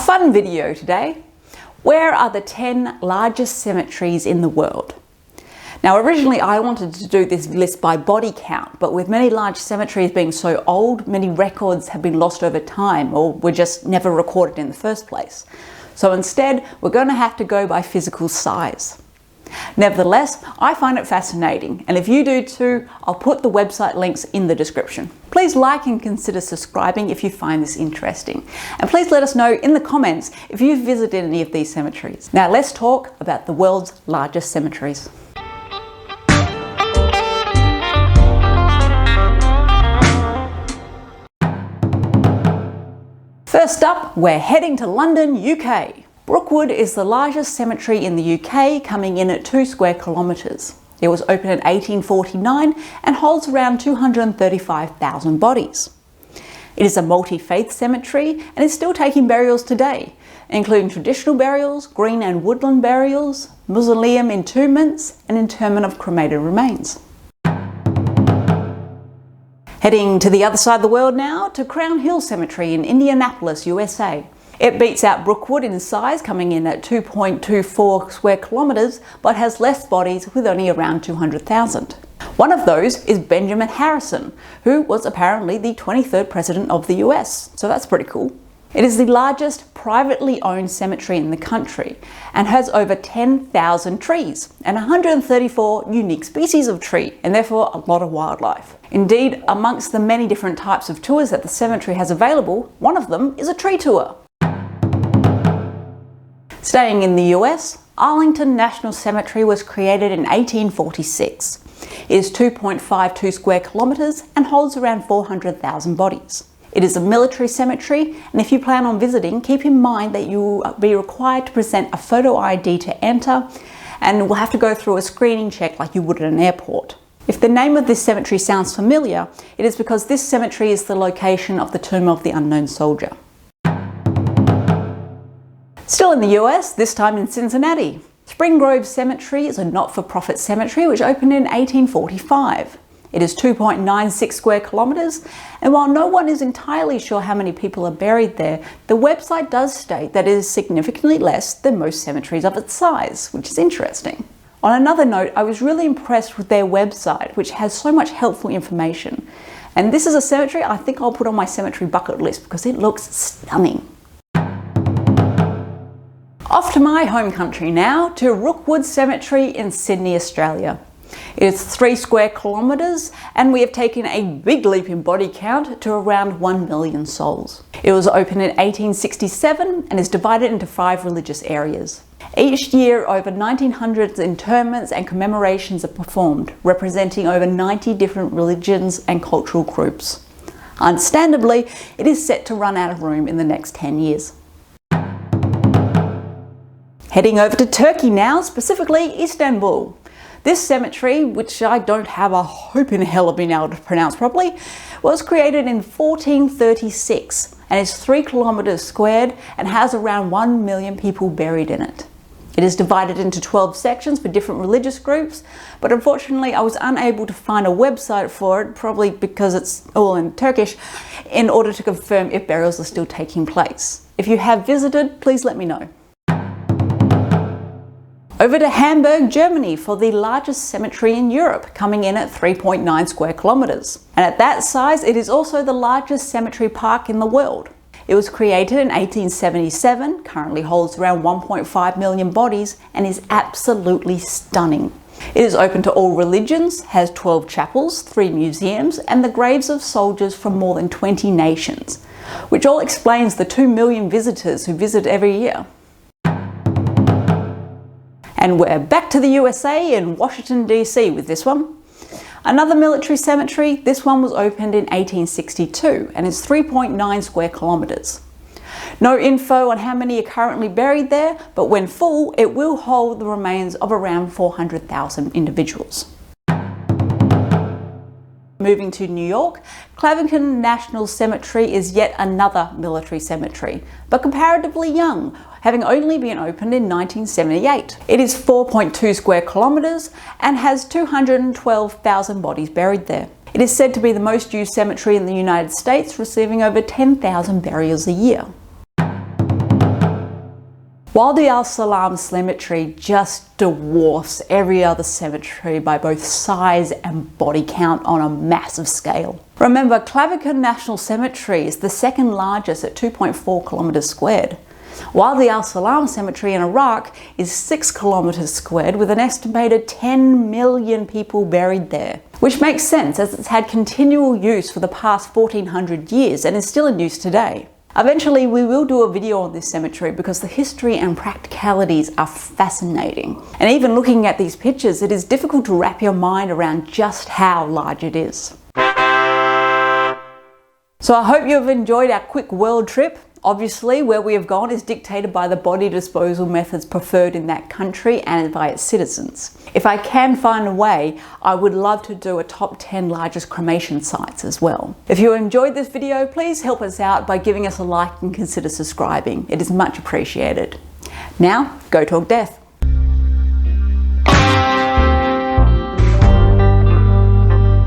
fun video today. Where are the 10 largest cemeteries in the world? Now originally I wanted to do this list by body count, but with many large cemeteries being so old, many records have been lost over time or were just never recorded in the first place. So instead, we're going to have to go by physical size. Nevertheless, I find it fascinating, and if you do too, I'll put the website links in the description. Please like and consider subscribing if you find this interesting. And please let us know in the comments if you've visited any of these cemeteries. Now let's talk about the world's largest cemeteries. First up, we're heading to London, UK. Brookwood is the largest cemetery in the UK, coming in at 2 square kilometres. It was opened in 1849 and holds around 235,000 bodies. It is a multi-faith cemetery and is still taking burials today, including traditional burials, green and woodland burials, mausoleum entombments, and interment of cremated remains. Heading to the other side of the world now, to Crown Hill Cemetery in Indianapolis, USA. It beats out Brookwood in size, coming in at 2.24 square kilometres, but has less bodies with only around 200,000. One of those is Benjamin Harrison, who was apparently the 23rd President of the US, so that's pretty cool. It is the largest privately owned cemetery in the country and has over 10,000 trees and 134 unique species of tree, and therefore a lot of wildlife. Indeed, amongst the many different types of tours that the cemetery has available, one of them is a tree tour. Staying in the US, Arlington National Cemetery was created in 1846. It is 2.52 square kilometres and holds around 400,000 bodies. It is a military cemetery, and if you plan on visiting, keep in mind that you will be required to present a photo ID to enter, and will have to go through a screening check like you would at an airport. If the name of this cemetery sounds familiar, it is because this cemetery is the location of the tomb of the unknown soldier. Still in the US, this time in Cincinnati. Spring Grove Cemetery is a not-for-profit cemetery which opened in 1845. It is 2.96 square kilometres, and while no one is entirely sure how many people are buried there, the website does state that it is significantly less than most cemeteries of its size, which is interesting. On another note, I was really impressed with their website, which has so much helpful information. And this is a cemetery I think I'll put on my cemetery bucket list because it looks stunning. Off to my home country now, to Brookwood Cemetery in Sydney, Australia. It is 3 square kilometres, and we have taken a big leap in body count to around 1 million souls. It was opened in 1867 and is divided into 5 religious areas. Each year, over 1900 interments and commemorations are performed, representing over 90 different religions and cultural groups. Understandably, it is set to run out of room in the next 10 years. Heading over to Turkey now, specifically Istanbul. This cemetery, which I don't have a hope in hell of being able to pronounce properly, was created in 1436 and is 3 kilometres squared and has around 1 million people buried in it. It is divided into 12 sections for different religious groups, but unfortunately I was unable to find a website for it, probably because it's all in Turkish, in order to confirm if burials are still taking place. If you have visited, please let me know. Over to Hamburg, Germany for the largest cemetery in Europe, coming in at 3.9 square kilometres. And at that size, it is also the largest cemetery park in the world. It was created in 1877, currently holds around 1.5 million bodies, and is absolutely stunning. It is open to all religions, has 12 chapels, 3 museums, and the graves of soldiers from more than 20 nations, which all explains the 2 million visitors who visit every year. And we're back to the USA in Washington, DC with this one. Another military cemetery, this one was opened in 1862 and is 3.9 square kilometres. No info on how many are currently buried there, but when full, it will hold the remains of around 400,000 individuals. Moving to New York, Calverton National Cemetery is yet another military cemetery, but comparatively young, having only been opened in 1978. It is 4.2 square kilometres and has 212,000 bodies buried there. It is said to be the most used cemetery in the United States, receiving over 10,000 burials a year. Wadi Al-Salam Cemetery just dwarfs every other cemetery by both size and body count on a massive scale. Remember, Calverton National Cemetery is the second largest at 2.4 kilometers squared, while the Al-Salam Cemetery in Iraq is 6 kilometers squared with an estimated 10 million people buried there. Which makes sense as it's had continual use for the past 1400 years and is still in use today. Eventually we will do a video on this cemetery because the history and practicalities are fascinating. And even looking at these pictures, it is difficult to wrap your mind around just how large it is. So I hope you've enjoyed our quick world trip. Obviously, where we have gone is dictated by the body disposal methods preferred in that country and by its citizens. If I can find a way, I would love to do a top 10 largest cremation sites as well. If you enjoyed this video, please help us out by giving us a like and consider subscribing. It is much appreciated. Now, go talk death.